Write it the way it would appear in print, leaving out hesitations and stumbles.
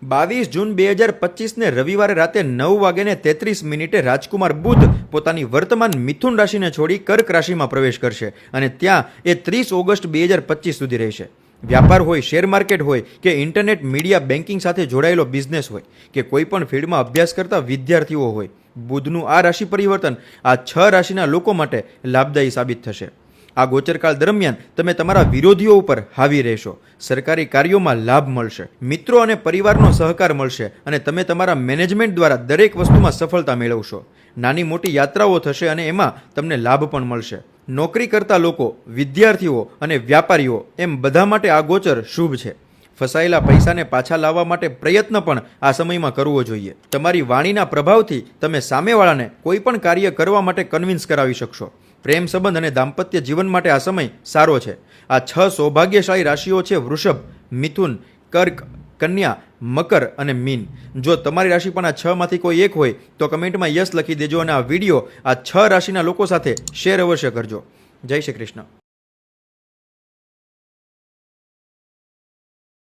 22 જૂન 2025 રવિવારે રાતે 9:33 રાજકુમાર બુધ પોતાની વર્તમાન મિથુન રાશિને છોડી કર્ક રાશિમાં પ્રવેશ કરશે અને ત્યાં એ 30 ઓગસ્ટ 2025 સુધી રહેશે. વ્યાપાર હોય, શેર માર્કેટ હોય કે ઇન્ટરનેટ, મીડિયા, બેન્કિંગ સાથે જોડાયેલો બિઝનેસ હોય કે કોઈ પણ ફિલ્ડમાં અભ્યાસ કરતા વિદ્યાર્થીઓ હોય, બુધનું આ રાશિ પરિવર્તન આ 6 રાશિના લોકો માટે લાભદાયી સાબિત થશે. આ ગોચરકાળ દરમિયાન તમે તમારા વિરોધીઓ ઉપર હાવી રહેશો, સરકારી કાર્યોમાં લાભ મળશે, મિત્રો અને પરિવારનો સહકાર મળશે અને તમે તમારા મેનેજમેન્ટ દ્વારા દરેક વસ્તુમાં સફળતા મેળવશો. નાની મોટી યાત્રાઓ થશે અને એમાં તમને લાભ પણ મળશે. નોકરી કરતા લોકો, વિદ્યાર્થીઓ અને વ્યાપારીઓ એમ બધા માટે આ ગોચર શુભ છે. ફસાયેલા પૈસાને પાછા લાવવા માટે પ્રયત્ન પણ આ સમયમાં કરવો જોઈએ. તમારી વાણીના પ્રભાવથી તમે સામેવાળાને કોઈ પણ કાર્ય કરવા માટે કન્વિન્સ કરાવી શકશો. પ્રેમ સંબંધ અને દાંપત્ય જીવન માટે આ સમય સારો છે. આ 6 સૌભાગ્યશાળી રાશિઓ છે વૃષભ, મિથુન, કર્ક, કન્યા, મકર અને મીન. જો તમારી રાશિ પણ આ 6માંથી કોઈ એક હોય તો કમેન્ટમાં યસ લખી દેજો અને આ વિડીયો આ 6 રાશિના લોકો સાથે શેર અવશ્ય કરજો. જય શ્રી કૃષ્ણ.